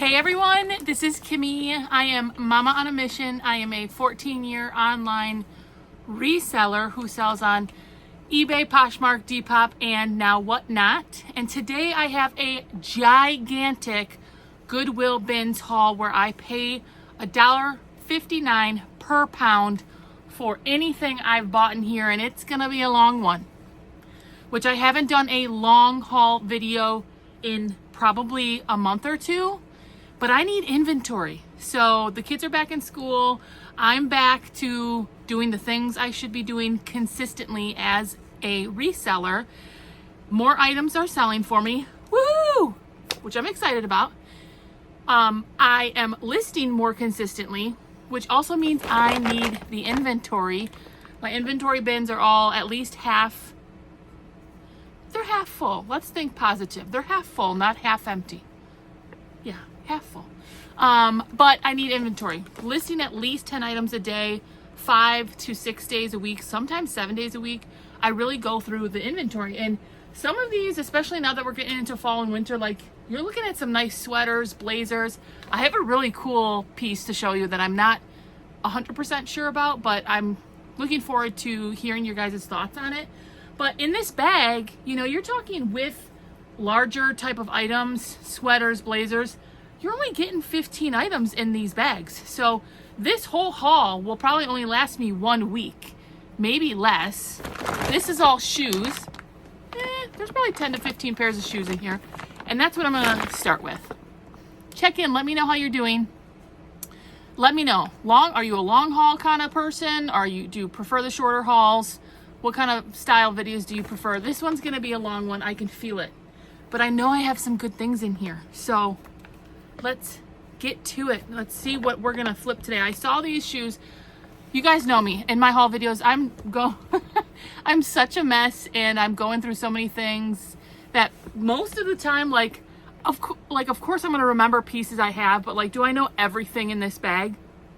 Hey everyone, this is Kimmy. I am Mama on a Mission. I am a 14-year online reseller who sells on eBay, Poshmark, Depop, and now whatnot. And today I have a gigantic Goodwill bins haul where I pay $1.59 per pound for anything I've bought in here, and it's gonna be a long one, which I haven't done a long haul video in probably a month or two, but I need inventory. So the kids are back in school. I'm back to doing the things I should be doing consistently as a reseller. More items are selling for me, woohoo, which I'm excited about. I am listing more consistently, which also means I need the inventory. My inventory bins are all at least half, they're half full. Let's think positive. They're half full, not half empty. Yeah, half full. But I need inventory. Listing at least 10 items a day, 5 to 6 days a week, sometimes 7 days a week. I really go through the inventory. And some of these, especially now that we're getting into fall and winter, like you're looking at some nice sweaters, blazers. I have a really cool piece to show you that I'm not 100% sure about, but I'm looking forward to hearing your guys' thoughts on it. But in this bag, you know, you're talking with larger type of items, sweaters, blazers, you're only getting 15 items in these bags. So this whole haul will probably only last me 1 week, maybe less. This is all shoes. There's probably 10 to 15 pairs of shoes in here. And that's what I'm gonna start with. Check in, let me know how you're doing. Let me know, are you a long haul kind of person? Do you prefer the shorter hauls? What kind of style videos do you prefer? This one's gonna be a long one, I can feel it. But I know I have some good things in here. So let's get to it. Let's see what we're gonna flip today. I saw these shoes. You guys know me in my haul videos. I'm such a mess, and I'm going through so many things that most of the time, of course I'm gonna remember pieces I have, but do I know everything in this bag?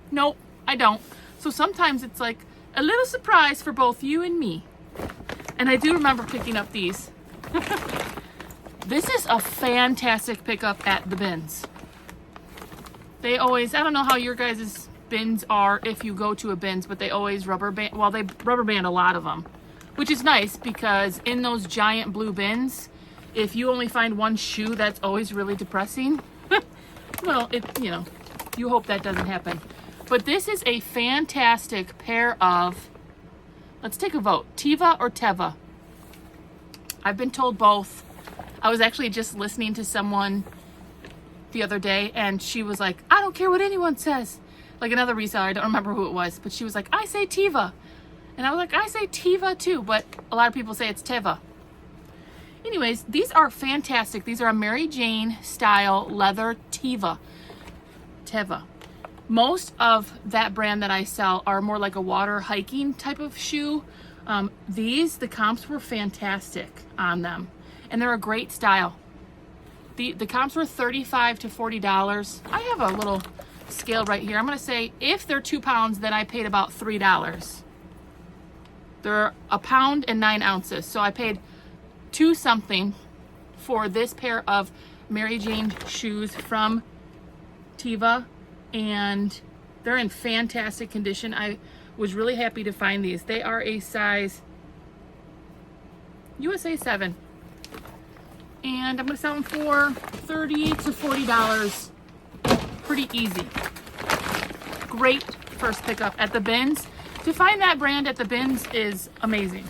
Nope, I don't. So sometimes it's like a little surprise for both you and me. And I do remember picking up these. This is a fantastic pickup at the bins. They always, I don't know how your guys' bins are if you go to a bins, but they always rubber band, well, they rubber band a lot of them, which is nice because in those giant blue bins, if you only find one shoe, that's always really depressing. Well, you hope that doesn't happen. But this is a fantastic pair of, let's take a vote, Teva or Teva. I've been told both. I was actually just listening to someone the other day, and she was like, I don't care what anyone says. Like another reseller, I don't remember who it was, but she was like, I say Teva. And I was like, I say Teva too, but a lot of people say it's Teva. Anyways, these are fantastic. These are a Mary Jane style leather Teva. Most of that brand that I sell are more like a water hiking type of shoe. The comps were fantastic on them, and they're a great style. The comps were $35 to $40. I have a little scale right here. I'm gonna say if they're 2 pounds, then I paid about $3. They're 1 pound and 9 ounces. So I paid $2 something for this pair of Mary Jane shoes from Teva, and they're in fantastic condition. I was really happy to find these. They are a size USA 7. And I'm gonna sell them for $30 to $40. Pretty easy. Great first pickup at the bins. To find that brand at the bins is amazing.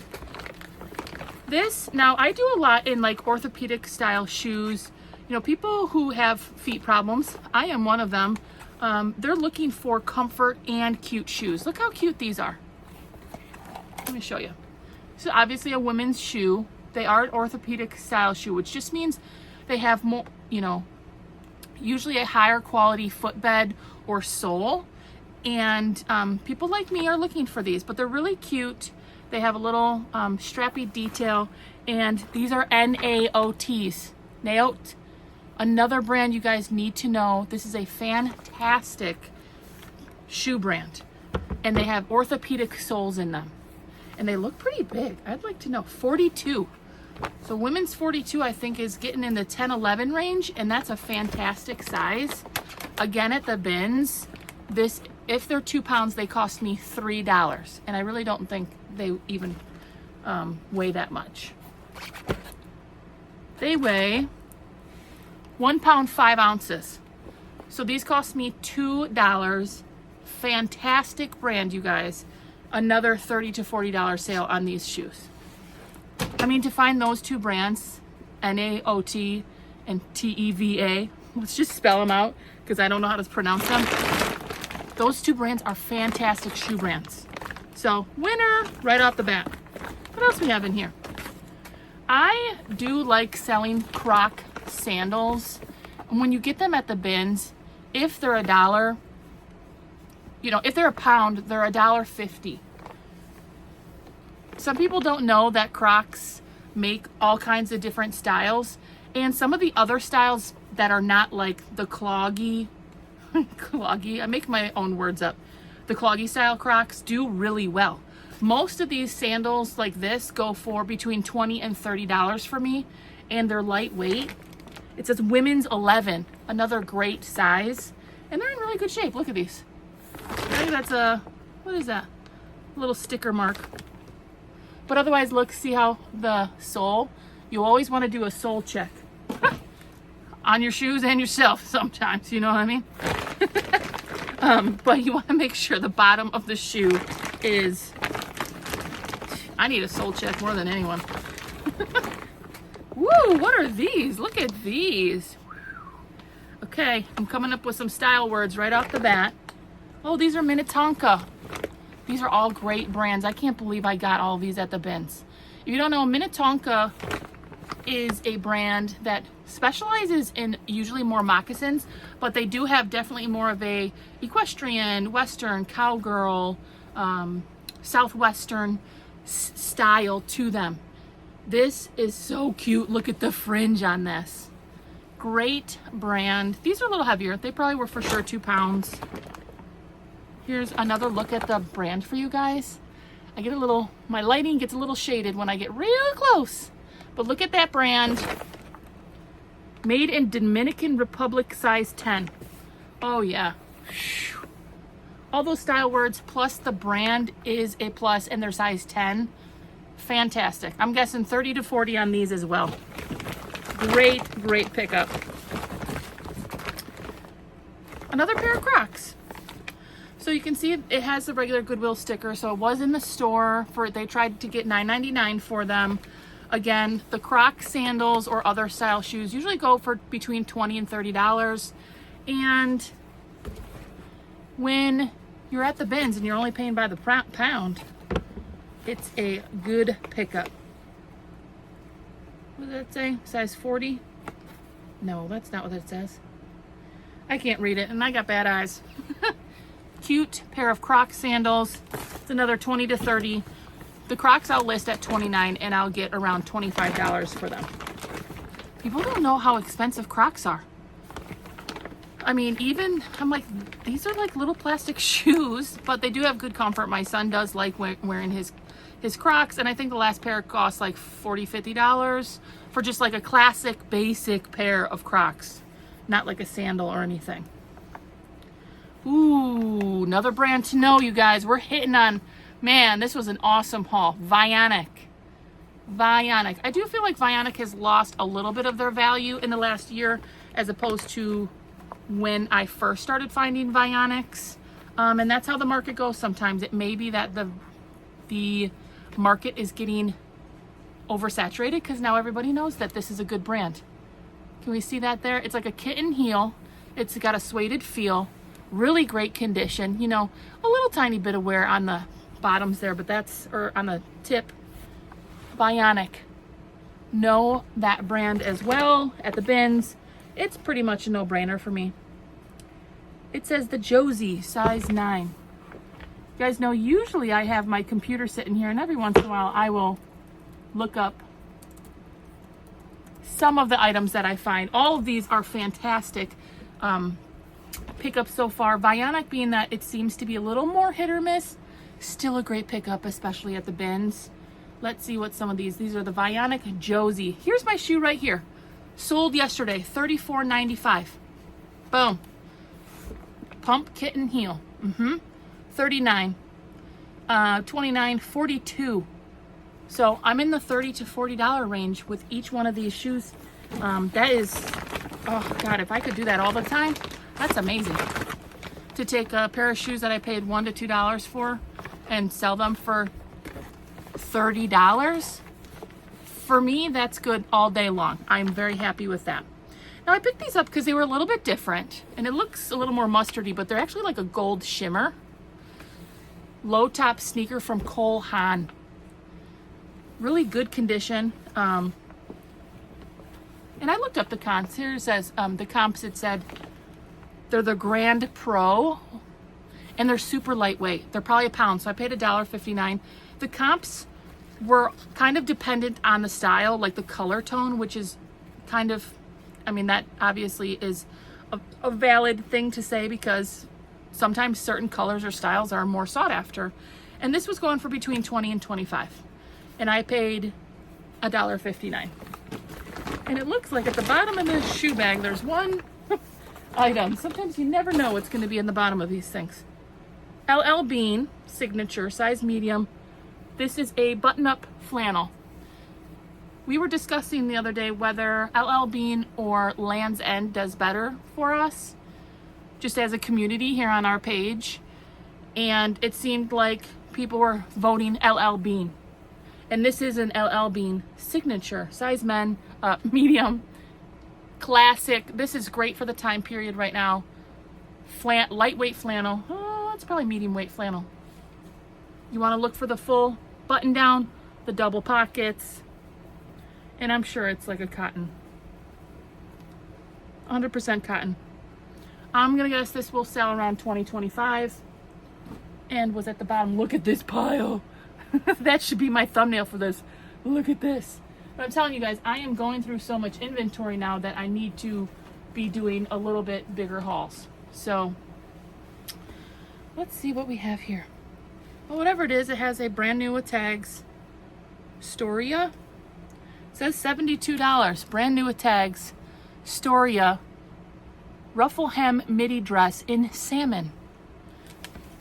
Now I do a lot in orthopedic style shoes. You know, people who have feet problems, I am one of them. They're looking for comfort and cute shoes. Look how cute these are. Let me show you. So obviously a women's shoe. They are an orthopedic style shoe, which just means they have more, usually a higher quality footbed or sole. And people like me are looking for these, but they're really cute. They have a little strappy detail, and these are NAOTs. Naot. Another brand you guys need to know. This is a fantastic shoe brand, and they have orthopedic soles in them, and they look pretty big. I'd like to know. 42 So women's 42, I think, is getting in the 10-11 range, and that's a fantastic size. Again, at the bins, this, if they're 2 pounds, they cost me $3, and I really don't think they even weigh that much. They weigh 1 pound 5 ounces. So these cost me $2. Fantastic brand, you guys. Another $30 to $40 sale on these shoes. I mean, to find those two brands, Naot and Teva, let's just spell them out because I don't know how to pronounce them. Those two brands are fantastic shoe brands. So winner right off the bat. What else we have in here? I do like selling Croc sandals. And when you get them at the bins, if they're $1, you know, if they're a pound, they're $1.50. Some people don't know that Crocs make all kinds of different styles, and some of the other styles that are not like the cloggy, I make my own words up. The cloggy style Crocs do really well. Most of these sandals like this go for between $20 and $30 for me, and they're lightweight. It says women's 11, another great size, and they're in really good shape. Look at these. I think that's a, what is that? A little sticker mark. But otherwise, look, see how the sole, you always want to do a sole check on your shoes and yourself sometimes, you know what I mean? But you want to make sure the bottom of the shoe is, I need a sole check more than anyone. Woo, what are these? Look at these. Okay, I'm coming up with some style words right off the bat. Oh, these are Minnetonka. These are all great brands. I can't believe I got all these at the bins. If you don't know, Minnetonka is a brand that specializes in usually more moccasins, but they do have definitely more of a equestrian, western, cowgirl, southwestern style to them. This is so cute. Look at the fringe on this. Great brand. These are a little heavier. They probably were for sure 2 pounds. Here's another look at the brand for you guys. I get a little, my lighting gets a little shaded when I get real close. But look at that brand. Made in Dominican Republic, size 10. Oh yeah. All those style words plus the brand is a plus and they're size 10. Fantastic. I'm guessing 30 to 40 on these as well. Great, great pickup. Another pair of Crocs. So you can see it has the regular Goodwill sticker. So it was in the store for, they tried to get $9.99 for them. Again, the Croc sandals or other style shoes usually go for between $20 and $30. And when you're at the bins and you're only paying by the pound, it's a good pickup. What does that say? Size 40? No, that's not what it says. I can't read it and I got bad eyes. Cute pair of Croc sandals. It's another 20 to 30. The Crocs I'll list at $29 and I'll get around $25 for them. People don't know how expensive Crocs are. I mean, even, I'm like, these are like little plastic shoes, but they do have good comfort. My son does like wearing his Crocs, and I think the last pair cost like $40, $50 for just like a classic basic pair of Crocs, not like a sandal or anything. Ooh, another brand to know, you guys. We're hitting on, man, this was an awesome haul. Vionic. I do feel like Vionic has lost a little bit of their value in the last year as opposed to when I first started finding Vionics. And that's how the market goes sometimes. It may be that the market is getting oversaturated because now everybody knows that this is a good brand. Can we see that there? It's like a kitten heel. It's got a suede feel. Really great condition. You know, a little tiny bit of wear on the bottoms there, but that's, or on the tip. Vionic. Know that brand as well at the bins. It's pretty much a no-brainer for me. It says the Josie, size 9. You guys know usually I have my computer sitting here and every once in a while I will look up some of the items that I find. All of these are fantastic pickups so far. Vionic being that it seems to be a little more hit or miss, still a great pickup, especially at the bins. Let's see what some of these are the Vionic Josie. Here's my shoe right here. Sold yesterday, $34.95. Boom. Pump, kitten, heel. 39. 29, 42. So I'm in the $30 to $40 range with each one of these shoes. That is, oh God, if I could do that all the time, that's amazing. To take a pair of shoes that I paid $1 to $2 for and sell them for $30. For me, that's good all day long. I'm very happy with that. Now I picked these up because they were a little bit different and it looks a little more mustardy, but they're actually like a gold shimmer. Low top sneaker from Cole Haan. Really good condition. And I looked up the comps. Here it says the comps, it said they're the Grand Pro and they're super lightweight. They're probably a pound, so I paid $1.59. The comps were kind of dependent on the style, like the color tone, which is kind of, I mean, that obviously is a valid thing to say because sometimes certain colors or styles are more sought after. And this was going for between $20 and $25. And I paid $1.59. And it looks like at the bottom of this shoe bag, there's one item. Sometimes you never know what's going to be in the bottom of these things. LL Bean, signature, size medium. This is a button-up flannel. We were discussing the other day whether LL Bean or Land's End does better for us, just as a community here on our page. And it seemed like people were voting LL Bean. And this is an LL Bean signature, size men, medium, classic. This is great for the time period right now. Lightweight flannel. Oh, it's probably medium weight flannel. You want to look for the full button down, the double pockets, and I'm sure it's like a cotton. 100% cotton. I'm gonna guess this will sell around $20-25. And was at the bottom. Look at this pile. That should be my thumbnail for this. Look at this. But I'm telling you guys, I am going through so much inventory now that I need to be doing a little bit bigger hauls. So let's see what we have here. Well, whatever it is, it has a brand new with tags. Storia. It says $72. Brand new with tags. Storia. Ruffle hem midi dress in salmon.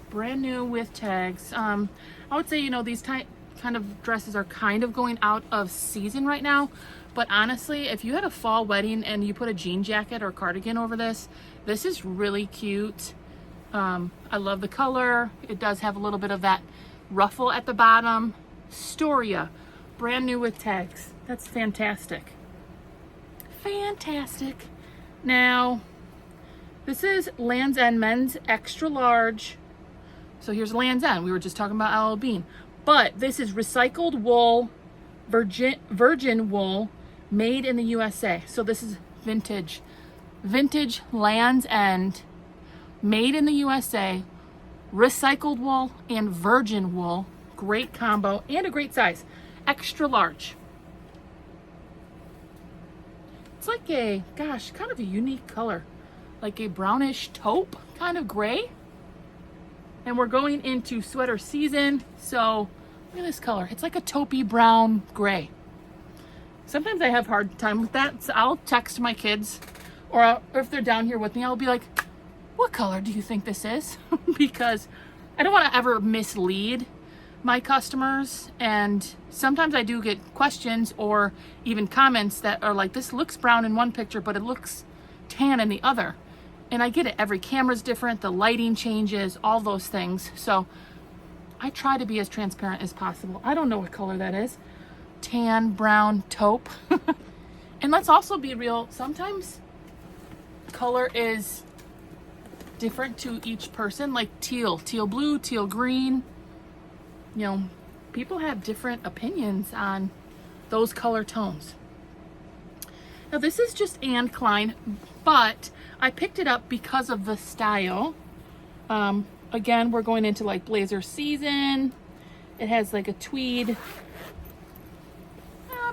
Brand new with tags. I would say, you know, these kind of dresses are kind of going out of season right now. But honestly, if you had a fall wedding and you put a jean jacket or cardigan over this, this is really cute. I love the color. It does have a little bit of that ruffle at the bottom. Storia, brand new with tags. That's fantastic. Fantastic. Now, this is Land's End men's extra large. So here's Land's End. We were just talking about LL Bean. But this is recycled wool, virgin wool, made in the USA. So this is vintage. Vintage Land's End. Made in the USA, recycled wool and virgin wool. Great combo and a great size. Extra large. It's like a, gosh, kind of a unique color. Like a brownish taupe kind of gray. And we're going into sweater season. So look at this color. It's like a taupey brown gray. Sometimes I have a hard time with that. So I'll text my kids or if they're down here with me, I'll be like, what color do you think this is? Because I don't want to ever mislead my customers. And sometimes I do get questions or even comments that are like, this looks brown in one picture, but it looks tan in the other. And I get it. Every camera's different. The lighting changes, all those things. So I try to be as transparent as possible. I don't know what color that is. Tan, brown, taupe. And let's also be real. Sometimes color is different to each person, like teal blue, teal green. You know, people have different opinions on those color tones. Now this is just Anne Klein, but I picked it up because of the style. Again, we're going into like blazer season. It has like a tweed.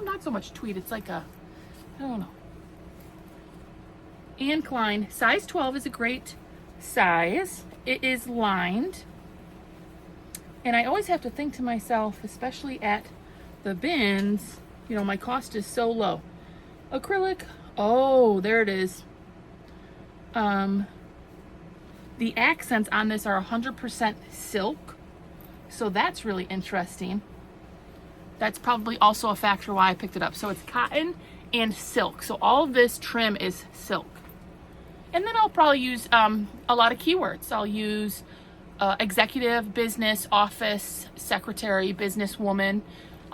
Not so much tweed. It's like a, I don't know. Anne Klein, size 12 is a great size. It is lined. And I always have to think to myself, especially at the bins, you know, my cost is so low. Acrylic, oh, there it is. The accents on this are 100% silk, so that's really interesting. That's probably also a factor why I picked it up. So it's cotton and silk, so all of this trim is silk. And then I'll probably use a lot of keywords. I'll use executive, business, office, secretary, businesswoman.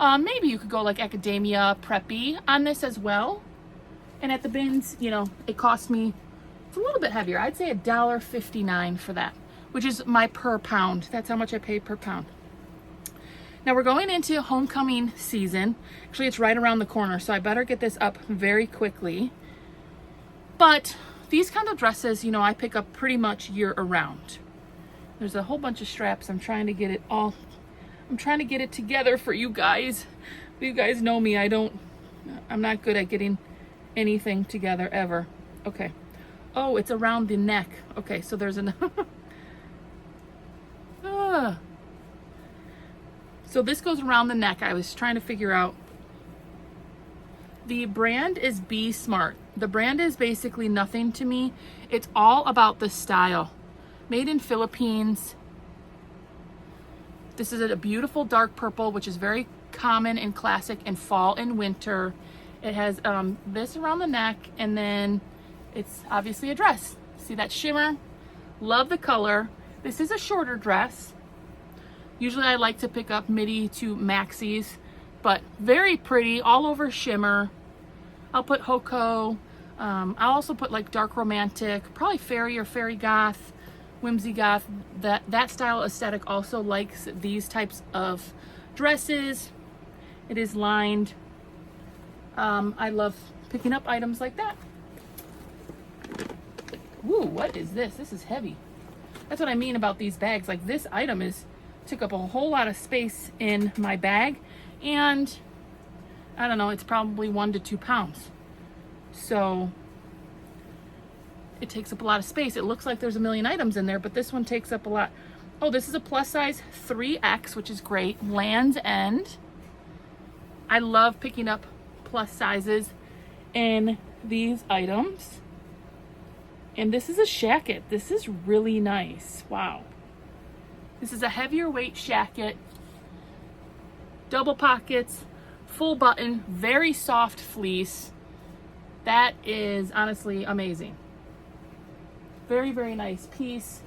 Maybe you could go like academia, preppy on this as well. And at the bins, you know, it cost me, it's a little bit heavier. I'd say $1.59 for that, which is my per pound. That's how much I paid per pound. Now we're going into homecoming season. Actually, it's right around the corner, so I better get this up very quickly. But these kind of dresses, you know, I pick up pretty much year around. There's a whole bunch of straps. I'm trying to get it together for you guys. You guys know me. I'm not good at getting anything together ever. Okay. Oh, it's around the neck. Okay, so there's an so this goes around the neck. I was trying to figure out. The brand is Be Smart. The brand is basically nothing to me. It's all about the style. Made in Philippines. This is a beautiful dark purple, which is very common and classic in fall and winter. It has this around the neck, and then it's obviously a dress. See that shimmer? Love the color. This is a shorter dress. Usually I like to pick up midi to maxis, but very pretty, all over shimmer. I'll put Hoko. I'll also put like dark romantic, probably fairy or fairy goth, whimsy goth. That style aesthetic also likes these types of dresses. It is lined. I love picking up items like that. Ooh, what is this? This is heavy. That's what I mean about these bags. Like this item took up a whole lot of space in my bag, and I don't know, it's probably 1 to 2 pounds. So it takes up a lot of space. It looks like there's a million items in there, but this one takes up a lot. Oh, this is a plus size 3X, which is great. Land's End. I love picking up plus sizes in these items. And this is a shacket. This is really nice. Wow. This is a heavier weight shacket. Double pockets, full button, very soft fleece. That is honestly amazing. Very, very nice piece.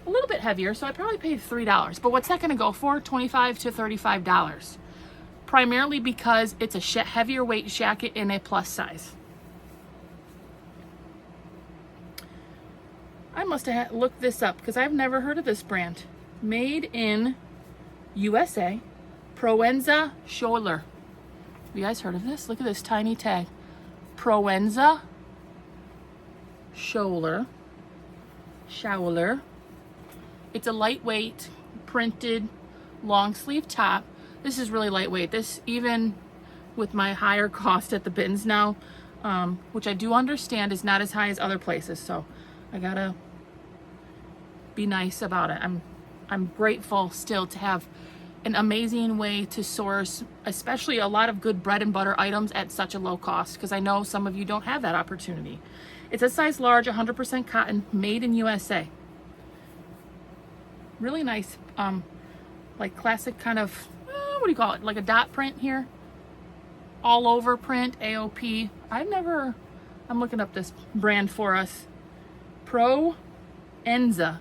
A little bit heavier, so I probably paid $3. But what's that gonna go for? $25 to $35. Primarily because it's a heavier weight shacket in a plus size. I must have looked this up because I've never heard of this brand. Made in USA, Proenza Scholler. Have you guys heard of this? Look at this tiny tag. Proenza Scholler. It's a lightweight printed long sleeve top. This is really lightweight. This, even with my higher cost at the bins now, which I do understand is not as high as other places, so I gotta be nice about it. I'm grateful still to have an amazing way to source, especially a lot of good bread and butter items at such a low cost, because I know some of you don't have that opportunity. It's a size large, 100% cotton, made in USA. Really nice, like classic kind of, what do you call it? Like a dot print here. All over print, AOP. I'm looking up this brand for us. Proenza.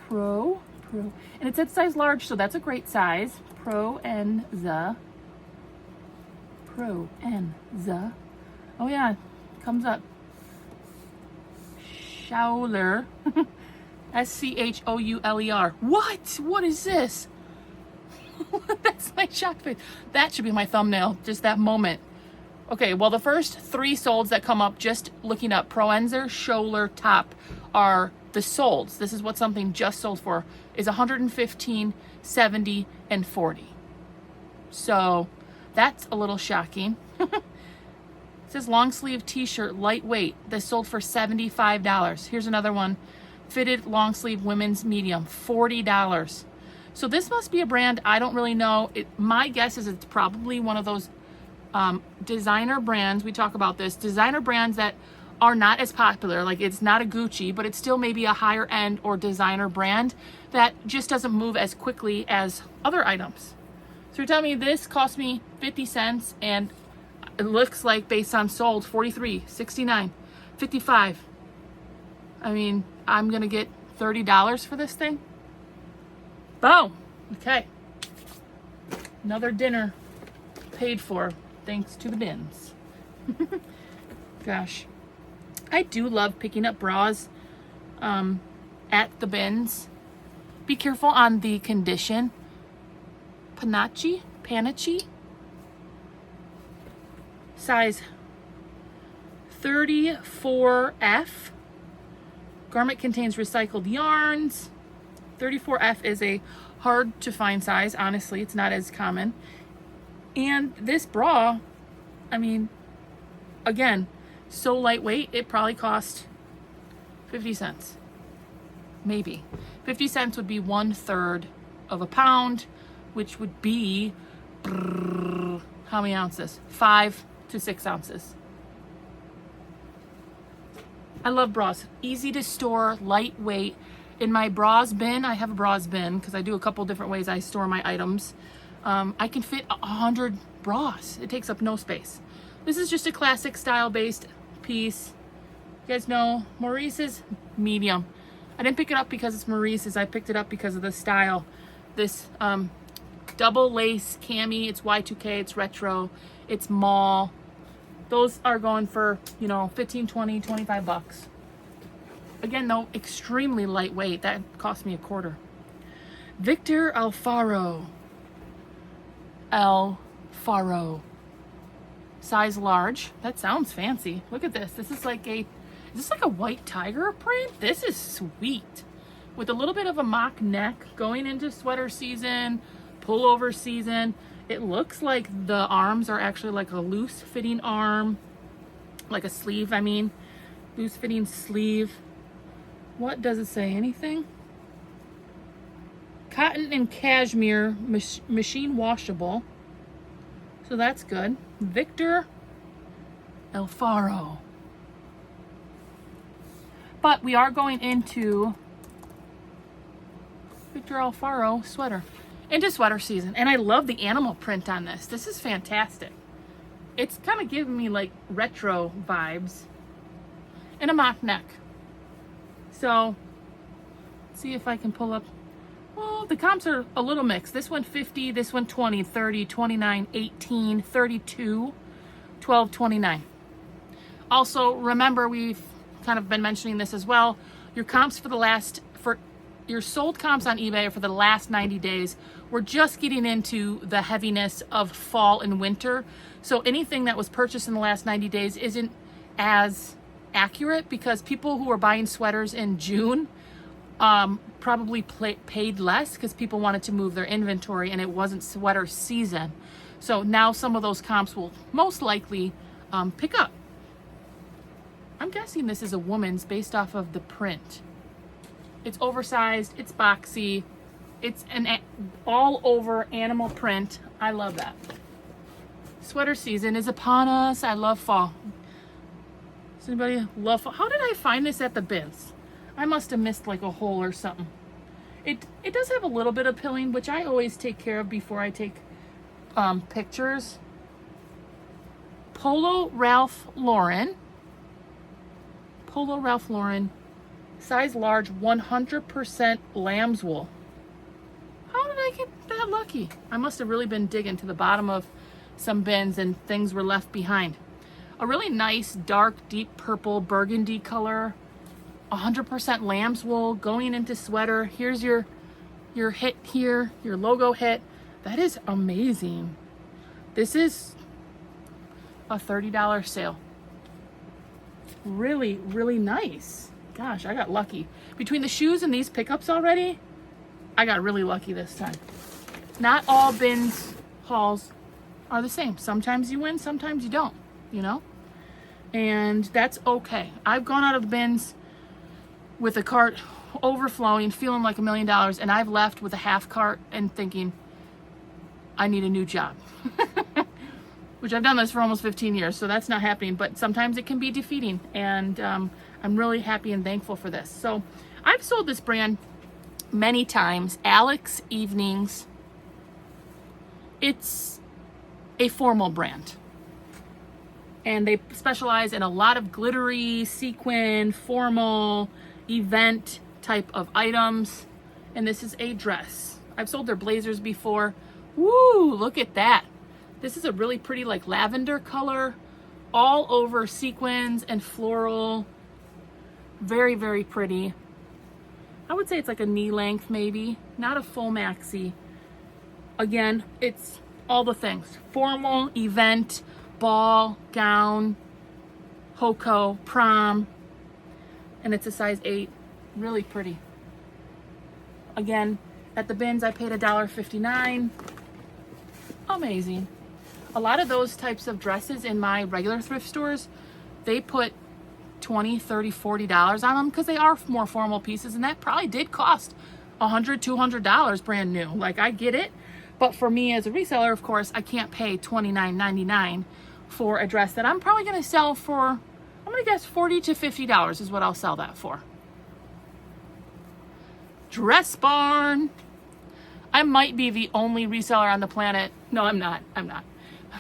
And it said size large, so that's a great size. Proenza. Oh yeah, comes up. Schouler. Schouler. What is this? That's my shock face. That should be my thumbnail, just that moment. Okay, well, the first 3 solds that come up just looking up Proenza Scholler top are the solds. This is what something just sold for, is $115, $70, and $40. So that's a little shocking. It says long sleeve t-shirt, lightweight. This sold for $75. Here's another one. Fitted long sleeve women's medium, $40. So this must be a brand, I don't really know. My guess is it's probably one of those designer brands. We talk about this, designer brands that are not as popular. Like it's not a Gucci, but it's still maybe a higher end or designer brand that just doesn't move as quickly as other items. So you're telling me this cost me 50 cents and it looks like based on sold 43, 69, 55. I mean, I'm gonna get $30 for this thing. Boom. Okay. Another dinner paid for thanks to the bins. Gosh. I do love picking up bras at the bins. Be careful on the condition. Panache, size 34F. Garment contains recycled yarns. 34F is a hard to find size. Honestly, it's not as common. And this bra, I mean, again, so lightweight, it probably cost 50 cents. Maybe. 50 cents would be 1/3 of a pound, which would be, how many ounces? 5 to 6 ounces. I love bras. Easy to store, lightweight. In my bras bin, I have a bras bin because I do a couple different ways I store my items. I can fit 100 bras. It takes up no space. This is just a classic style-based piece. You guys know Maurice's medium. I didn't pick it up because it's Maurice's. I picked it up because of the style. This double lace cami. It's Y2K. It's retro. It's mall. Those are going for, 15, 20, 25 bucks. Again, though, extremely lightweight. That cost me $0.25. Victor Alfaro. Size large. That sounds fancy. Look at this. Is this like a white tiger print? This is sweet. With a little bit of a mock neck going into sweater season, pullover season. It looks like the arms are actually like a loose fitting arm. Like a sleeve, Loose fitting sleeve. What does it say? Anything? Cotton and cashmere, machine washable. So that's good. Victor Alfaro. But we are going into Victor Alfaro sweater. Into sweater season. And I love the animal print on this. This is fantastic. It's kind of giving me like retro vibes. And a mock neck. So, see if I can pull up. Well, the comps are a little mixed. This one 50, this one 20, 30, 29, 18, 32, 12, 29. Also, remember, we've kind of been mentioning this as well. Your comps for your sold comps on eBay for the last 90 days. We're just getting into the heaviness of fall and winter. So anything that was purchased in the last 90 days isn't as accurate because people who were buying sweaters in June probably paid less because people wanted to move their inventory and it wasn't sweater season. So now some of those comps will most likely pick up. I'm guessing this is a woman's based off of the print. It's oversized, it's boxy, it's an all over animal print. I love that. Sweater season is upon us. I love fall. Does anybody love fall? How did I find this at the bins? I must have missed like a hole or something. It does have a little bit of pilling, which I always take care of before I take pictures. Polo Ralph Lauren, size large, 100% lamb's wool. How did I get that lucky? I must have really been digging to the bottom of some bins and things were left behind. A really nice dark deep purple burgundy color, 100% lamb's wool going into sweater. Here's your hit here, your logo hit. That is amazing. This is a $30 sale. Really, really nice. Gosh, I got lucky. Between the shoes and these pickups already, I got really lucky this time. Not all bins hauls are the same. Sometimes you win, sometimes you don't, And that's okay. I've gone out of the bins with a cart overflowing, feeling like $1 million, and I've left with a half cart and thinking, I need a new job. Which I've done this for almost 15 years, so that's not happening, but sometimes it can be defeating, and I'm really happy and thankful for this. So I've sold this brand many times. Alex Evenings. It's a formal brand, and they specialize in a lot of glittery, sequin, formal, event type of items. And this is a dress. I've sold their blazers before. Woo, look at that. This is a really pretty like lavender color, all over sequins and floral. Very, very pretty. I would say it's like a knee length maybe, not a full maxi. Again, it's all the things. Formal, event, ball, gown, HOCO, prom, and it's a size 8. Really pretty. Again, at the bins I paid $1.59. Amazing. A lot of those types of dresses in my regular thrift stores, they put $20, $30, $40 on them because they are more formal pieces, and that probably did cost $100, $200 brand new. Like, I get it, but for me as a reseller, of course, I can't pay $29.99 for a dress that I'm probably going to sell for, I'm going to guess $40 to $50 is what I'll sell that for. Dress Barn. I might be the only reseller on the planet. No, I'm not.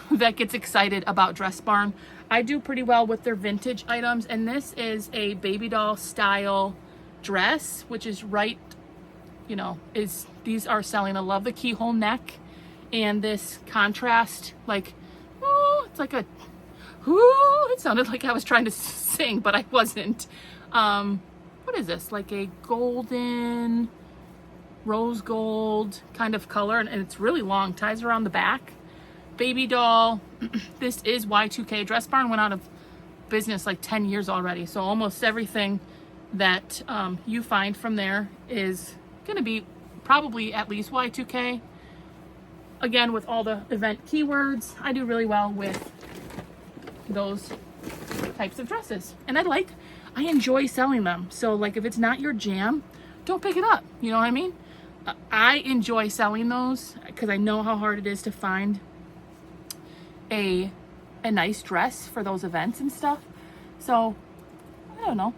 That gets excited about Dress Barn. I do pretty well with their vintage items, and this is a baby doll style dress, which is right, you know, these are selling. I love the keyhole neck and this contrast, like, ooh, it's like a, ooh, it sounded like I was trying to sing, but I wasn't. What is this? Like a golden, rose gold kind of color, and it's really long, ties around the back. Baby doll. This is Y2K. Dress Barn went out of business like 10 years already, so almost everything that you find from there is going to be probably at least Y2K. Again, with all the event keywords, I do really well with those types of dresses, and I enjoy selling them. So like, if it's not your jam, don't pick it up. You know what I mean? I enjoy selling those because I know how hard it is to find a nice dress for those events and stuff. So I don't know,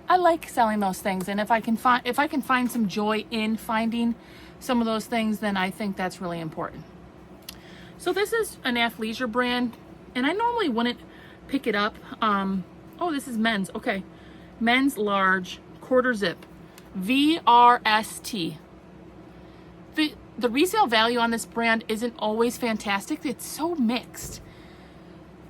I like selling those things, and if I can find some joy in finding some of those things, then I think that's really important. So this is an athleisure brand, and I normally wouldn't pick it up. Oh, this is men's. Okay, men's large quarter zip, VRST. The resale value on this brand isn't always fantastic. It's so mixed.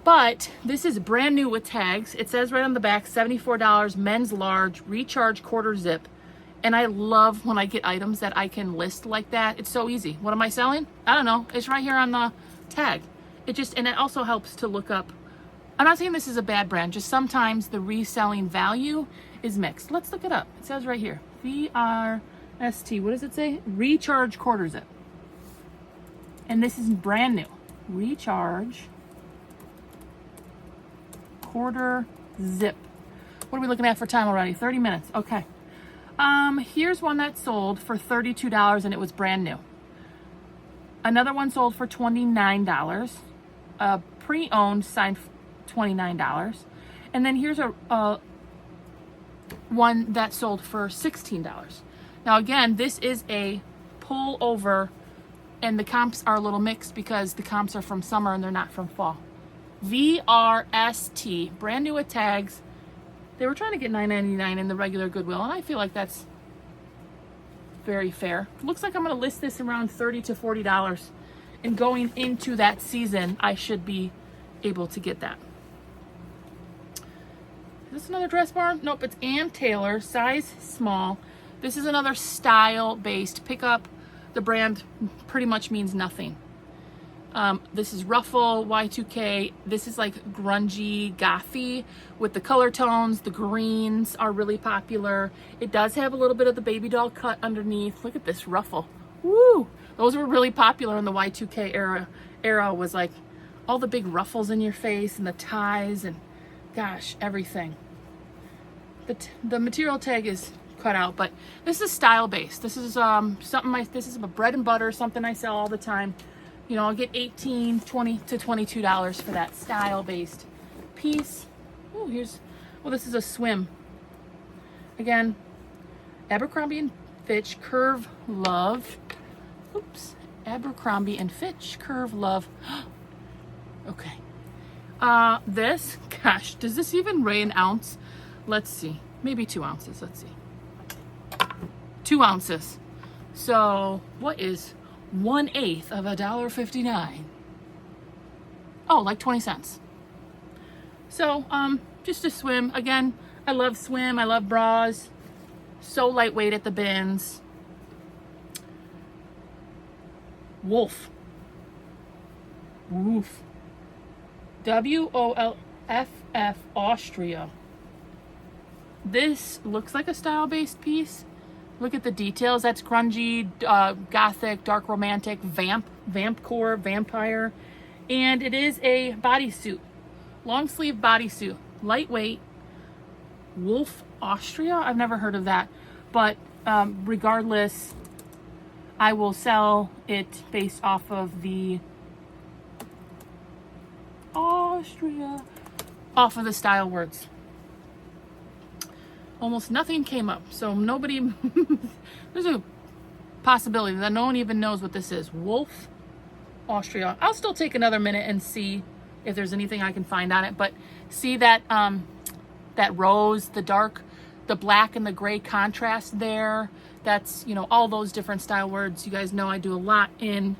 But this is brand new with tags. It says right on the back, $74, men's large, recharge quarter zip. And I love when I get items that I can list like that. It's so easy. What am I selling? I don't know. It's right here on the tag. And it also helps to look up. I'm not saying this is a bad brand, just sometimes the reselling value is mixed. Let's look it up. It says right here, VRST. What does it say? Recharge quarter zip. And this is brand new. Recharge quarter zip. What are we looking at for time already? 30 minutes. Okay. Here's one that sold for $32 and it was brand new. Another one sold for $29. Pre-owned, signed $29. And then here's a one that sold for $16. Now again, this is a pull over, and the comps are a little mixed because the comps are from summer and they're not from fall. VRST, brand new with tags. They were trying to get $9.99 in the regular Goodwill, and I feel like that's very fair. Looks like I'm going to list this around $30 to $40, and going into that season, I should be able to get that. Is this another Dress Barn? Nope, it's Ann Taylor, size small. This is another style-based pickup. The brand pretty much means nothing. This is Ruffle, Y2K. This is like grungy, gothy with the color tones. The greens are really popular. It does have a little bit of the baby doll cut underneath. Look at this ruffle. Woo! Those were really popular in the Y2K era was like all the big ruffles in your face and the ties and gosh, everything. The material tag is cut out, but this is style based. This is this is a bread and butter, something I sell all the time. You know, I'll get $18, $20 to $22 for that style based piece. Oh, this is a swim. Again, Abercrombie and Fitch Curve Love. Oops. Abercrombie and Fitch Curve Love. Okay. This, gosh, does this even weigh an ounce? Let's see. Maybe 2 ounces. Let's see. 2 ounces. So what is 1/8 of $1.59? Oh, like 20 cents. So, just a swim. Again, I love swim. I love bras. So lightweight at the bins. Wolf. Woof. WOLFF Austria. This looks like a style-based piece. Look at the details. That's grungy, gothic, dark romantic, vampcore, vampire. And it is a bodysuit. Long sleeve bodysuit. Lightweight. Wolf Austria? I've never heard of that. But regardless, I will sell it based off of the Austria, off of the style words. Almost nothing came up, so nobody, there's a possibility that no one even knows what this is. Wolf Austria. I'll still take another minute and see if there's anything I can find on it, but see that that rose, the black and the gray contrast there. That's, you know, all those different style words. You guys know I do a lot in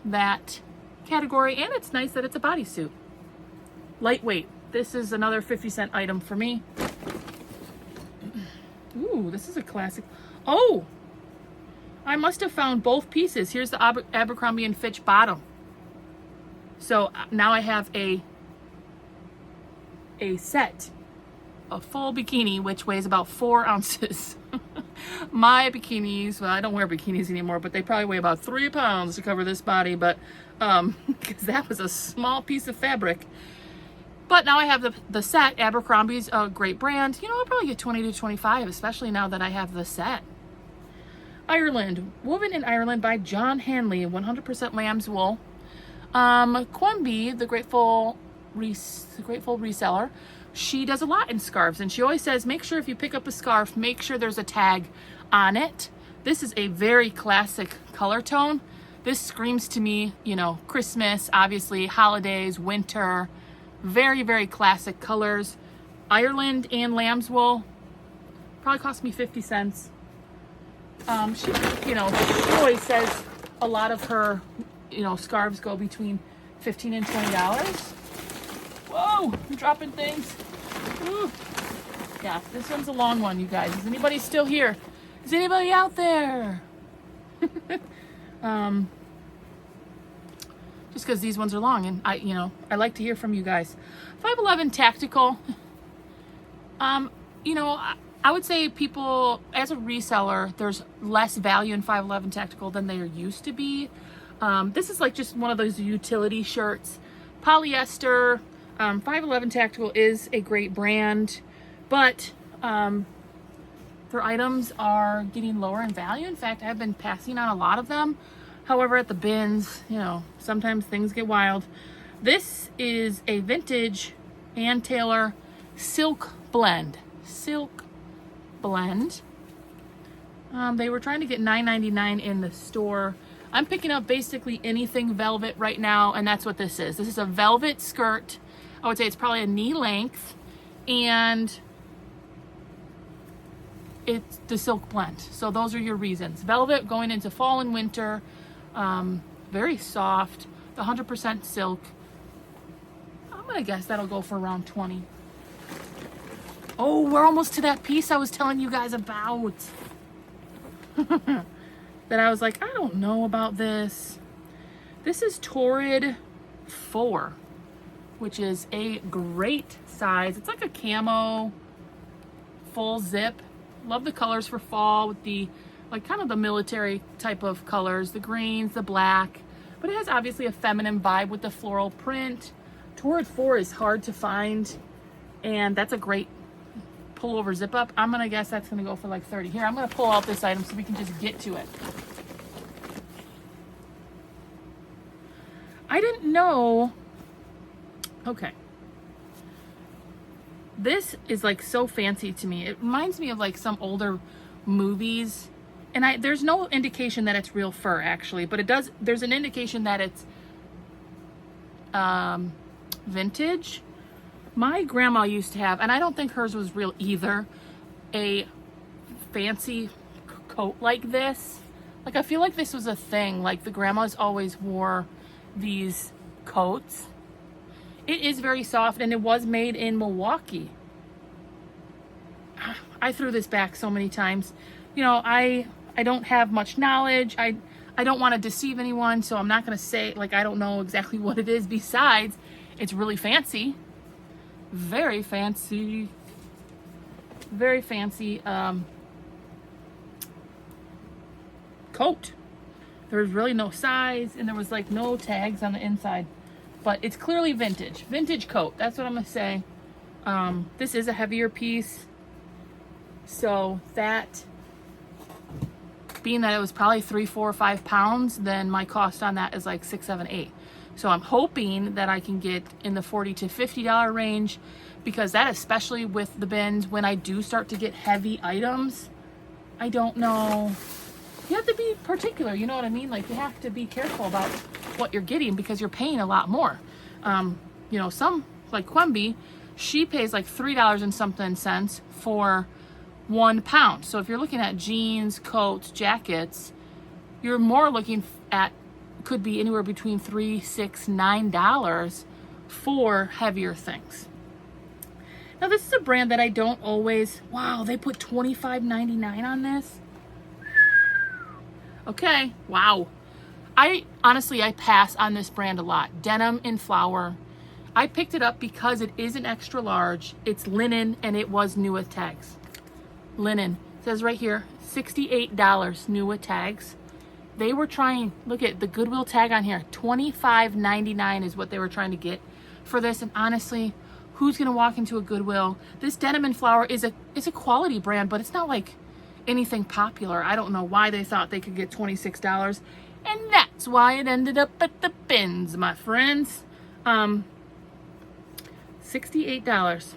that category, and it's nice that it's a bodysuit. Lightweight. This is another 50-cent item for me. Ooh, this is a classic. Oh, I must have found both pieces. Here's the Abercrombie and Fitch bottom. So now I have a set, a full bikini, which weighs about 4 ounces. My bikinis, well, I don't wear bikinis anymore, but they probably weigh about 3 pounds to cover this body, but because that was a small piece of fabric. But now I have the set. Abercrombie's a great brand. You know, I'll probably get 20 to 25, especially now that I have the set. Ireland, woven in Ireland by John Hanley, 100% lamb's wool. Quimby, the grateful reseller, she does a lot in scarves, and she always says, make sure if you pick up a scarf, make sure there's a tag on it. This is a very classic color tone. This screams to me, you know, Christmas, obviously, holidays, winter. Very, very classic colors. Ireland and lamb's wool. Probably cost me 50 cents. She, you know, she always says a lot of her, you know, scarves go between $15 and $20. Whoa, I'm dropping things. Ooh. Yeah, this one's a long one, you guys. Is anybody still here? Is anybody out there? Just because these ones are long, and I like to hear from you guys. 511 Tactical. You know, I would say people, as a reseller, there's less value in 511 Tactical than there used to be. This is like just one of those utility shirts. Polyester. 511 Tactical is a great brand, but their items are getting lower in value. In fact, I've been passing on a lot of them. However, at the bins, you know, sometimes things get wild. This is a vintage Ann Taylor silk blend. Silk blend. They were trying to get $9.99 in the store. I'm picking up basically anything velvet right now, and that's what this is. This is a velvet skirt. I would say it's probably a knee length, and it's the silk blend. So those are your reasons. Velvet going into fall and winter. Very soft, the 100% silk. I'm gonna guess that'll go for around 20. Oh, we're almost to that piece I was telling you guys about. That I was like, I don't know about this. This is Torrid 4, which is a great size. It's like a camo full zip. Love the colors for fall with the like kind of the military type of colors, the greens, the black, but it has obviously a feminine vibe with the floral print. Torrid 4 is hard to find, and that's a great pullover zip up. I'm gonna guess that's gonna go for like 30. Here, I'm gonna pull out this item so we can just get to it. I didn't know. Okay. This is like so fancy to me. It reminds me of like some older movies. And there's no indication that it's real fur actually, but there's an indication that it's vintage. My grandma used to have, and I don't think hers was real either, a fancy coat like this. Like I feel like this was a thing. Like the grandmas always wore these coats. It is very soft and it was made in Milwaukee. I threw this back so many times. You know, I don't have much knowledge. I don't want to deceive anyone, so I'm not going to say, like, I don't know exactly what it is. Besides, it's really fancy. Very fancy. Very fancy coat. There was really no size, and there was, like, no tags on the inside. But it's clearly vintage. Vintage coat. That's what I'm going to say. This is a heavier piece. So that, being that it was probably 3, 4, 5 pounds, then my cost on that is like 6, 7, 8. So I'm hoping that I can get in the $40 to $50 range, because that, especially with the bins, when I do start to get heavy items, I don't know. You have to be particular, you know what I mean? Like, you have to be careful about what you're getting because you're paying a lot more. You know, some, like Quemby, she pays like $3 and something cents for 1 pound. So if you're looking at jeans, coats, jackets, you're more looking at, could be anywhere between $3, $6, $9 for heavier things. Now this is a brand that I don't always, wow, they put $25.99 on this. Okay, wow. I pass on this brand a lot. Denim in flower. I picked it up because it is an extra large. It's linen and it was new with tags. Linen. It says right here, $68 new with tags. They were trying, look at the Goodwill tag on here, $25.99 is what they were trying to get for this. And honestly, who's gonna walk into a Goodwill? This Denim and Flower is a quality brand, but it's not like anything popular. I don't know why they thought they could get $26. And that's why it ended up at the bins, my friends. $68.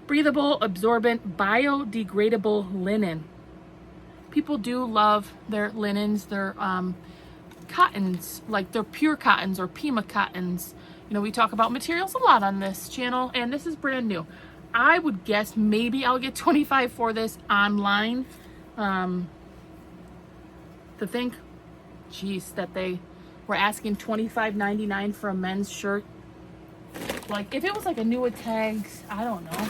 Breathable, absorbent, biodegradable linen. People do love their linens, their cottons, like their pure cottons or Pima cottons. You know, we talk about materials a lot on this channel, and this is brand new. I would guess maybe I'll get $25 for this online. To think, geez, that they were asking $25.99 for a men's shirt. Like, if it was like a new with tags, I don't know.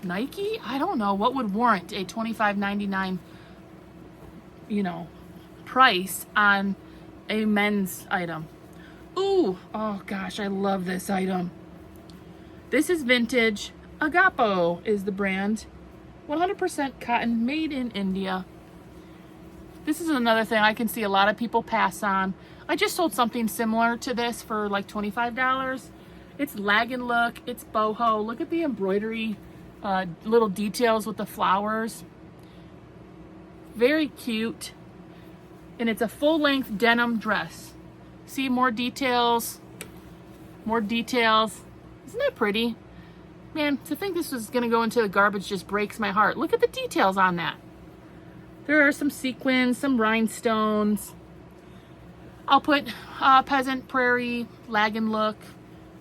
Nike? I don't know what would warrant a $25.99, you know, price on a men's item. Ooh, oh gosh, I love this item. This is vintage. Agapo is the brand. 100% cotton, made in India. This is another thing I can see a lot of people pass on. I just sold something similar to this for like $25. It's lag and look, it's boho. Look at the embroidery, little details with the flowers. Very cute. And it's a full-length denim dress. See, more details. More details. Isn't that pretty? Man, to think this was going to go into the garbage just breaks my heart. Look at the details on that. There are some sequins, some rhinestones. I'll put peasant, prairie, lag and look.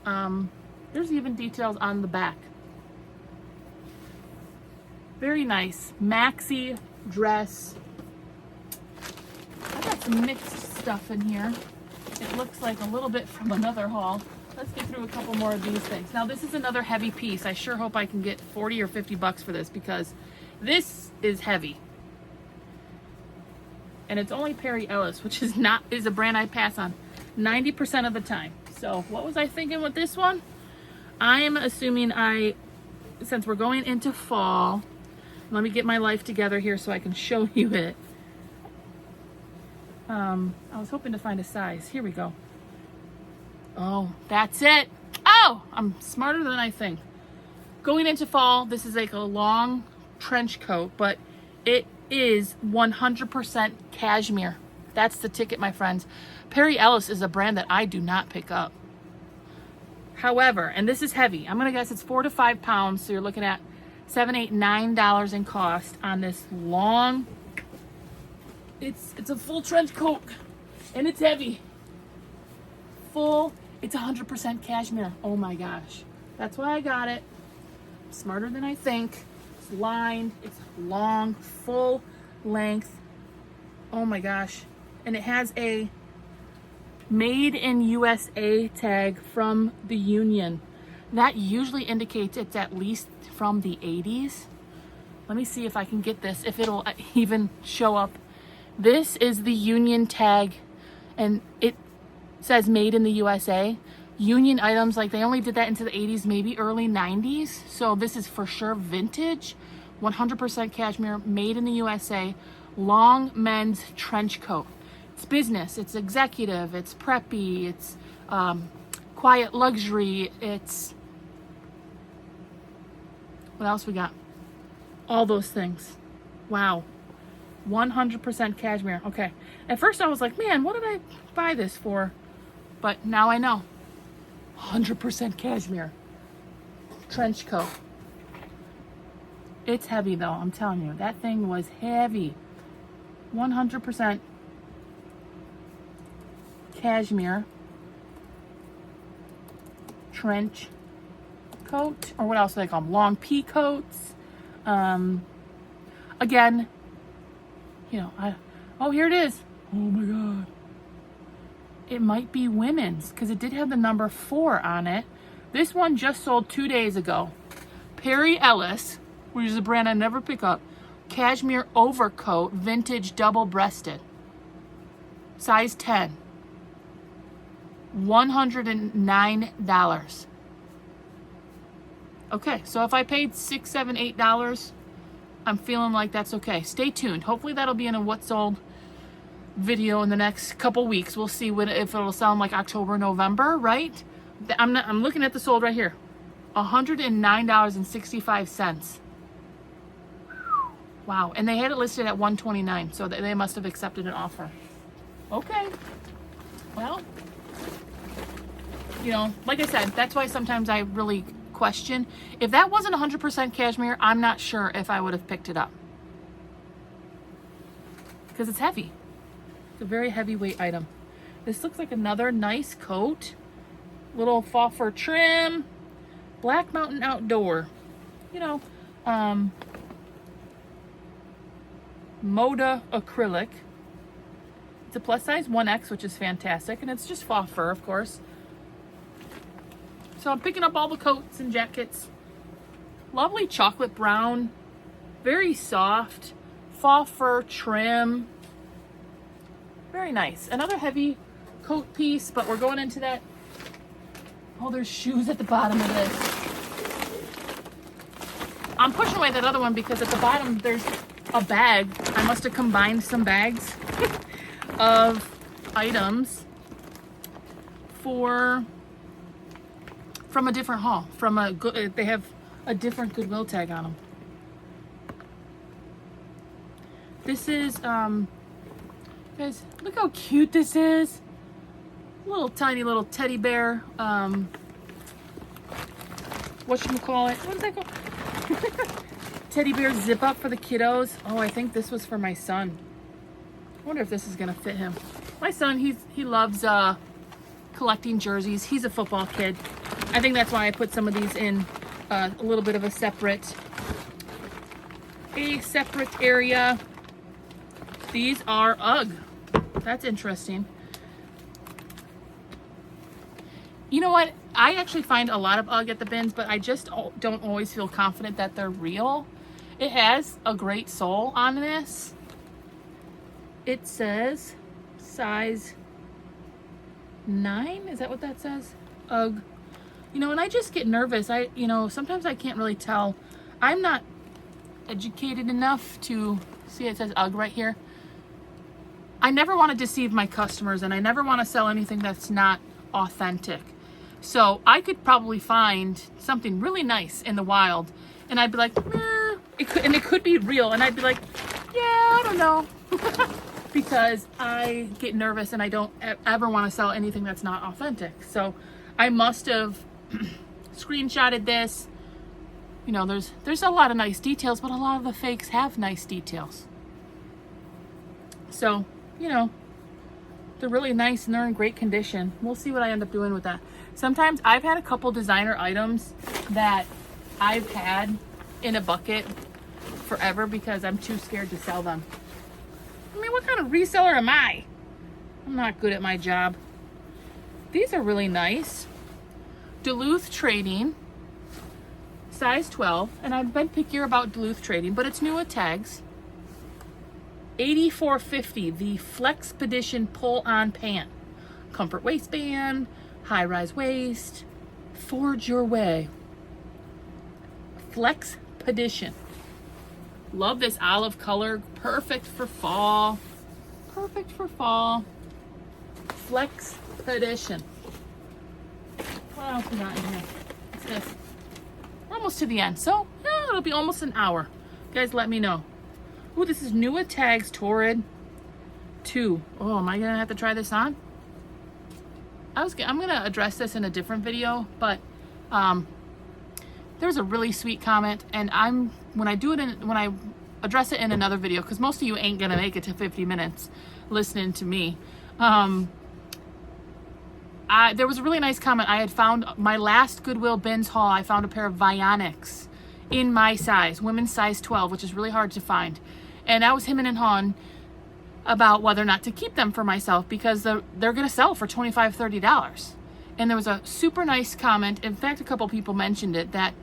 There's even details on the back. Very nice. Maxi dress. I got some mixed stuff in here. It looks like a little bit from another haul. Let's get through a couple more of these things. Now this is another heavy piece. I sure hope I can get 40 or 50 bucks for this because this is heavy. And it's only Perry Ellis, which is a brand I pass on 90% of the time. So what was I thinking with this one? I am assuming since we're going into fall, let me get my life together here so I can show you it. I was hoping to find a size. Here we go. Oh, that's it. Oh, I'm smarter than I think. Going into fall, this is like a long trench coat, but it is 100% cashmere. That's the ticket, my friends. Perry Ellis is a brand that I do not pick up. However, and this is heavy, I'm gonna guess it's 4 to 5 pounds, so you're looking at $7, $8, $9 in cost on this long, it's a full trench coat, and it's heavy. Full, it's 100% cashmere. Oh my gosh. That's why I got it. Smarter than I think. It's lined, it's long, full length. Oh my gosh. And it has a Made in USA tag from the Union. That usually indicates it's at least from the 80s. Let me see if I can get this, if it'll even show up. This is the Union tag, and it says Made in the USA. Union items, like they only did that into the 80s, maybe early 90s. So this is for sure vintage, 100% cashmere, Made in the USA, long men's trench coat. It's business, it's executive, it's preppy, it's quiet luxury, it's, what else we got? All those things. Wow. 100% cashmere. Okay. At first I was like, man, what did I buy this for? But now I know. 100% cashmere. Trench coat. It's heavy though, I'm telling you. That thing was heavy. 100% cashmere trench coat, or what else do they call them? Long pea coats. Again, you know, oh, here it is. Oh my God. It might be women's because it did have the number 4 on it. This one just sold 2 days ago. Perry Ellis, which is a brand I never pick up. Cashmere overcoat, vintage double-breasted. Size 10. $109. Okay, so if I paid $6, $7, $8, I'm feeling like that's okay. Stay tuned. Hopefully that'll be in a What Sold video in the next couple weeks. We'll see if it'll sound like October, November, right? I'm looking at the sold right here. $109.65. Wow, and they had it listed at $129, so they must have accepted an offer. Okay, well, you know, like I said, that's why sometimes I really question. If that wasn't 100% cashmere, I'm not sure if I would have picked it up. Because it's heavy. It's a very heavyweight item. This looks like another nice coat. Little fall fur trim. Black Mountain Outdoor. You know, Moda acrylic. It's a plus size 1X, which is fantastic. And it's just faux fur, of course. So I'm picking up all the coats and jackets. Lovely chocolate brown. Very soft. Faux fur trim. Very nice. Another heavy coat piece, but we're going into that. Oh, there's shoes at the bottom of this. I'm pushing away that other one because at the bottom there's a bag. I must have combined some bags of items from a different haul. They have a different Goodwill tag on them. This is, guys, look how cute this is. Little tiny little teddy bear. Whatchamacallit? What is that called? Teddy bear zip up for the kiddos. Oh, I think this was for my son. I wonder if this is gonna fit him. My son, he loves collecting jerseys. He's a football kid. I think that's why I put some of these in a little bit of a separate area. These are UGG. That's interesting. You know what? I actually find a lot of UGG at the bins, but I just don't always feel confident that they're real. It has a great sole on this. It says size 9. Is that what that says? UGG. You know, and I just get nervous. Sometimes I can't really tell. I'm not educated enough to see it says UGG right here. I never want to deceive my customers, and I never want to sell anything that's not authentic. So I could probably find something really nice in the wild, and I'd be like, it could be real, and I'd be like, yeah, I don't know. Because I get nervous and I don't ever want to sell anything that's not authentic. So I must have screenshotted this. You know, there's a lot of nice details, but a lot of the fakes have nice details. So, you know, they're really nice and they're in great condition. We'll see what I end up doing with that. Sometimes I've had a couple designer items that I've had in a bucket forever because I'm too scared to sell them. I mean, what kind of reseller am I? I'm not good at my job. These are really nice. Duluth Trading, size 12. And I've been pickier about Duluth Trading, but it's new with tags. $84.50, the Flexpedition pull-on pant. Comfort waistband, high-rise waist. Forge your way. Flexpedition. Love this olive color. Perfect for fall. Perfect for fall. Flexpedition. What else we got in here? What's this? We're almost to the end. So, yeah, it'll be almost an hour. Guys, let me know. Ooh, this is new with tags. Torrid 2. Oh, am I going to have to try this on? I'm going to address this in a different video, but there's a really sweet comment, and when I address it in another video, because most of you ain't gonna make it to 50 minutes listening to me. There was a really nice comment. I had found my last Goodwill bins haul. I found a pair of Vionics in my size, women's size 12, which is really hard to find. And I was hemming and hawing about whether or not to keep them for myself because they're gonna sell for $25, $30. And there was a super nice comment. In fact, a couple people mentioned it, that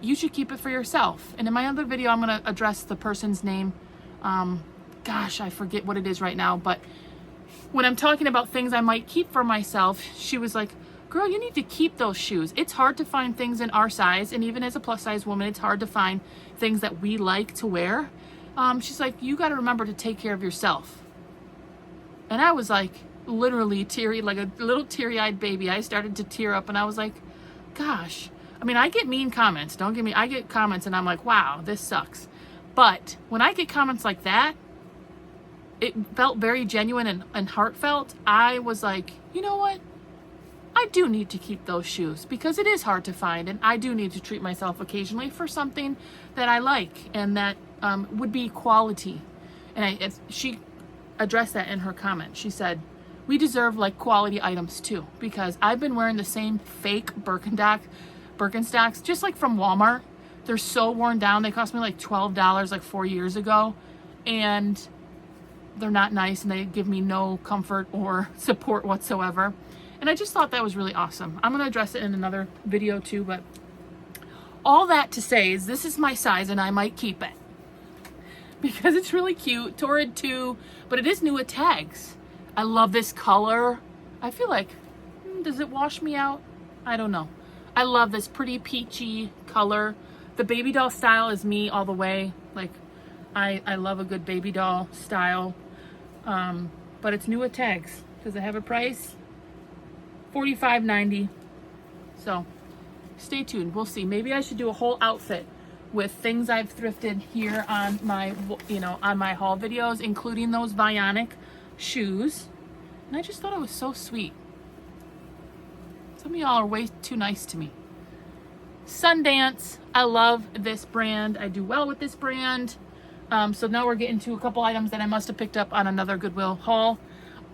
you should keep it for yourself. And in my other video, I'm going to address the person's name. Gosh, I forget what it is right now. But when I'm talking about things I might keep for myself, she was like, girl, you need to keep those shoes. It's hard to find things in our size. And even as a plus size woman, it's hard to find things that we like to wear. She's like, you got to remember to take care of yourself. And I was like, literally teary, like a little teary-eyed baby. I started to tear up and I was like, gosh. I mean, I get mean comments. Don't get me. I get comments and I'm like, wow, this sucks. But when I get comments like that, it felt very genuine and heartfelt. I was like, you know what? I do need to keep those shoes because it is hard to find, and I do need to treat myself occasionally for something that I like and that would be quality. And she addressed that in her comment. She said, we deserve like quality items too, because I've been wearing the same fake Birkenstocks, just like from Walmart. They're so worn down. They cost me like $12 like 4 years ago, and they're not nice and they give me no comfort or support whatsoever. And I just thought that was really awesome. I'm going to address it in another video too, but all that to say is this is my size and I might keep it because it's really cute. Torrid 2, but it is new with tags. I love this color. I feel like, does it wash me out? I don't know. I love this pretty peachy color. The baby doll style is me all the way. Like, I love a good baby doll style. But it's new with tags. Does it have a price? $45.90. So stay tuned. We'll see. Maybe I should do a whole outfit with things I've thrifted here on my, on my haul videos, including those Vionic shoes. And I just thought it was so sweet. Some of y'all are way too nice to me. Sundance. I love this brand. I do well with this brand. So now we're getting to a couple items that I must have picked up on another Goodwill haul.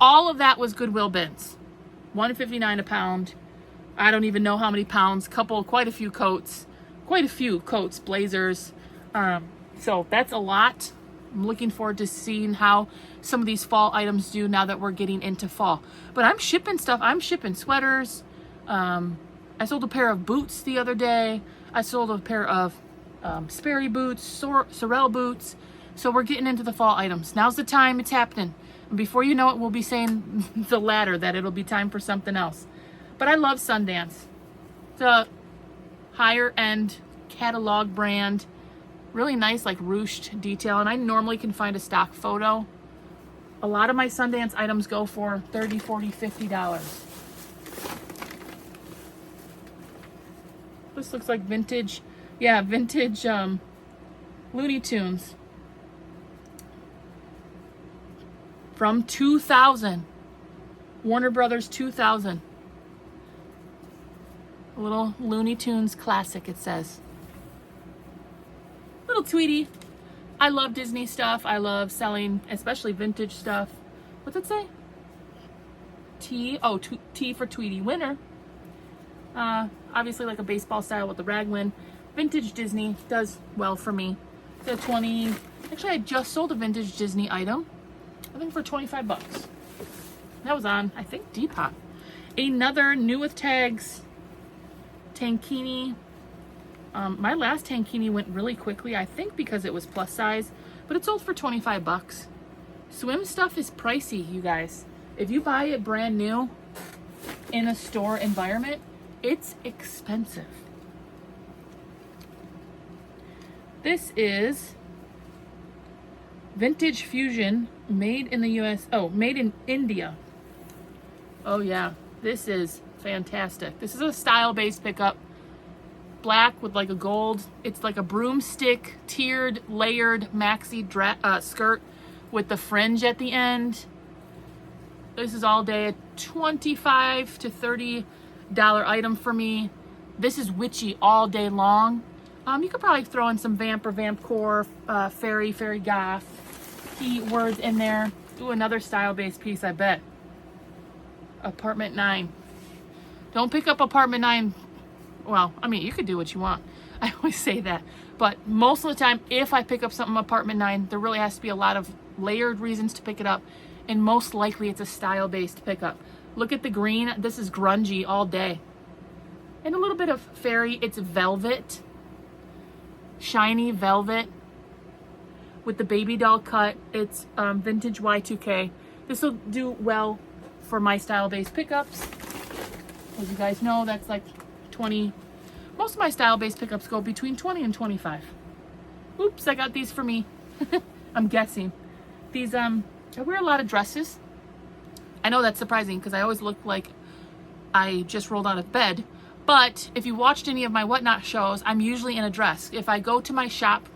All of that was Goodwill bins. $1.59 a pound. I don't even know how many pounds. Quite a few coats, blazers. So that's a lot. I'm looking forward to seeing how some of these fall items do now that we're getting into fall. But I'm shipping stuff. I'm shipping sweaters. I sold a pair of boots the other day. I sold a pair of Sperry boots, Sorel boots. So we're getting into the fall items. Now's the time. It's happening. And before you know it, we'll be saying the latter, that it'll be time for something else. But I love Sundance. It's a higher end catalog brand. Really nice, like ruched detail. And I normally can find a stock photo. A lot of my Sundance items go for $30, $40, $50. This looks like vintage, yeah, vintage Looney Tunes. From 2000. Warner Brothers 2000. A little Looney Tunes classic, it says. Little Tweety. I love Disney stuff. I love selling, especially vintage stuff. What's it say? T. Oh, T for Tweety. Winner. Obviously like a baseball style with the raglan. Vintage Disney does well for me. The 20. Actually, I just sold a vintage Disney item. I think for 25 bucks. That was on, I think, Depop. Another new with tags tankini. My last tankini went really quickly, I think because it was plus size, but it sold for 25 bucks. Swim stuff is pricey, you guys. If you buy it brand new in a store environment, it's expensive. This is Vintage Fusion, made in the US. Oh, made in India. Oh yeah, this is fantastic. This is a style-based pickup. Black with like a gold. It's like a broomstick, tiered, layered maxi skirt with the fringe at the end. This is all day a $25 to $30 item for me. This is witchy all day long. You could probably throw in some Vamp or Vamp Core, Fairy Goth keywords in there. Ooh, another style-based piece, I bet. Apartment 9. Don't pick up Apartment 9. Well, I mean, you could do what you want. I always say that. But most of the time, if I pick up something Apartment 9, there really has to be a lot of layered reasons to pick it up. And most likely, it's a style-based pickup. Look at the green. This is grungy all day. And a little bit of fairy. It's velvet. Shiny velvet. With the baby doll cut. It's vintage Y2K. This will do well for my style-based pickups. As you guys know, that's like 20. Most of my style-based pickups go between 20 and 25. Oops, I got these for me. I'm guessing. These, I wear a lot of dresses. I know that's surprising because I always look like I just rolled out of bed. But if you watched any of my Whatnot shows, I'm usually in a dress. If I go to my shop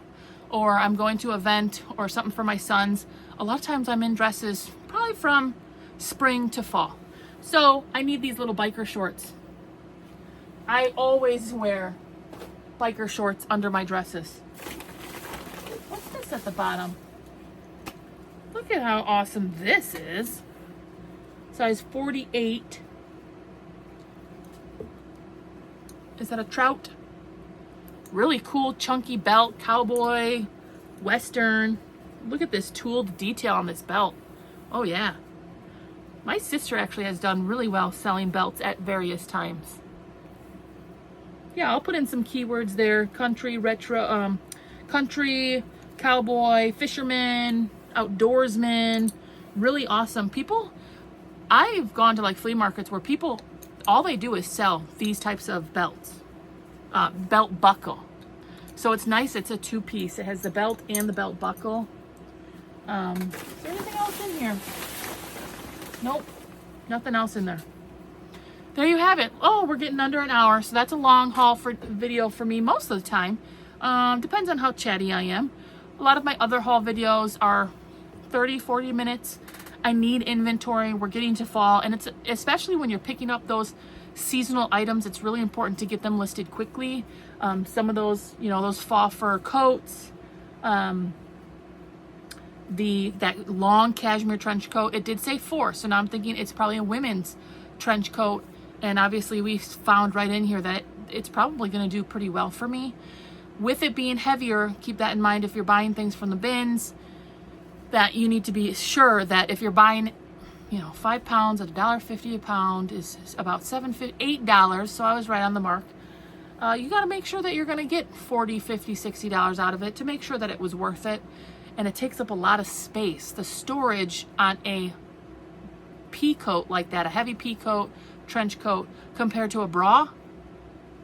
or I'm going to an event or something for my sons, a lot of times I'm in dresses probably from spring to fall. So I need these little biker shorts. I always wear biker shorts under my dresses. What's this at the bottom? Look at how awesome this is. Size 48. Is that a trout? Really cool chunky belt, cowboy, western. Look at this tooled detail on this belt. Oh yeah. My sister actually has done really well selling belts at various times. Yeah, I'll put in some keywords there. Country, retro, country, cowboy, fisherman, outdoorsman. Really awesome. People, I've gone to like flea markets where people, all they do is sell these types of belts. Belt buckle. So it's nice. It's a two-piece. It has the belt and the belt buckle. Is there anything else in here? Nope. Nothing else in there. There you have it. Oh, we're getting under an hour, so that's a long haul for video for me most of the time. Depends on how chatty I am. A lot of my other haul videos are 30, 40 minutes. I need inventory. We're getting to fall, and it's especially when you're picking up those seasonal items, it's really important to get them listed quickly. Some of those, you know, those fall fur coats, that long cashmere trench coat. It did say 4, so now I'm thinking it's probably a women's trench coat. And obviously we found right in here that it's probably going to do pretty well for me. With it being heavier, keep that in mind if you're buying things from the bins, that you need to be sure that if you're buying, you know, 5 pounds at $1.50 a pound is about $8, so I was right on the mark. You got to make sure that you're going to get $40, $50, $60 out of it to make sure that it was worth it. And it takes up a lot of space. The storage on a pea coat like that, a heavy pea coat, trench coat, compared to a bra,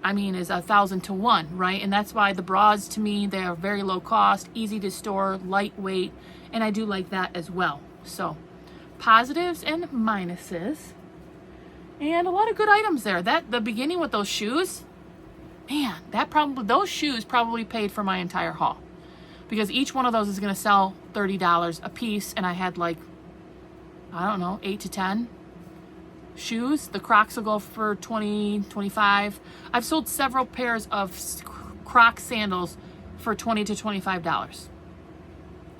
I mean, is 1,000 to 1, right? And that's why the bras, to me, they are very low cost, easy to store, lightweight, and I do like that as well. So positives and minuses, and a lot of good items there. That the beginning with those shoes, Man, those shoes probably paid for my entire haul, because each one of those is going to sell $30 a piece, and I had like, I don't know, 8 to 10 shoes. The Crocs will go for 20, 25. I've sold several pairs of Croc sandals for $20 to $25.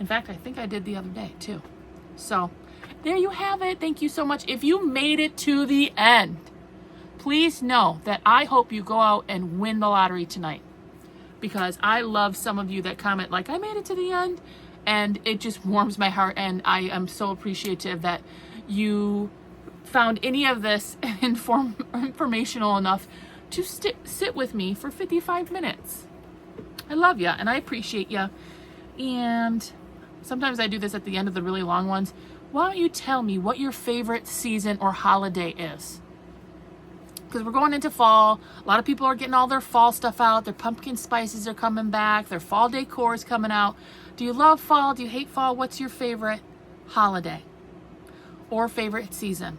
In fact, I think I did the other day too. So there you have it. Thank you so much. If you made it to the end, please know that I hope you go out and win the lottery tonight, because I love some of you that comment like, I made it to the end, and it just warms my heart, and I am so appreciative that you found any of this informational enough to sit with me for 55 minutes. I love you, and I appreciate you. And sometimes I do this at the end of the really long ones. Why don't you tell me what your favorite season or holiday is? Because we're going into fall. A lot of people are getting all their fall stuff out. Their pumpkin spices are coming back. Their fall decor is coming out. Do you love fall? Do you hate fall? What's your favorite holiday or favorite season?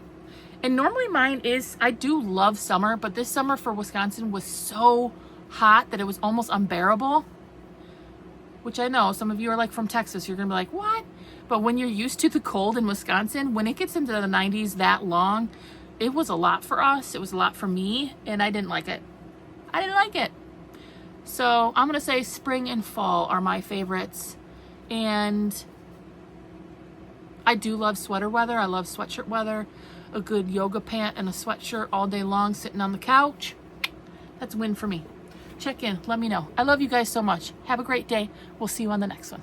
And normally mine is, I do love summer, but this summer for Wisconsin was so hot that it was almost unbearable. Which I know some of you are like from Texas. You're going to be like, what? But when you're used to the cold in Wisconsin, when it gets into the 90s that long, it was a lot for us. It was a lot for me, and I didn't like it. I didn't like it. So I'm going to say spring and fall are my favorites. And I do love sweater weather. I love sweatshirt weather. A good yoga pant and a sweatshirt all day long sitting on the couch. That's a win for me. Check in. Let me know. I love you guys so much. Have a great day. We'll see you on the next one.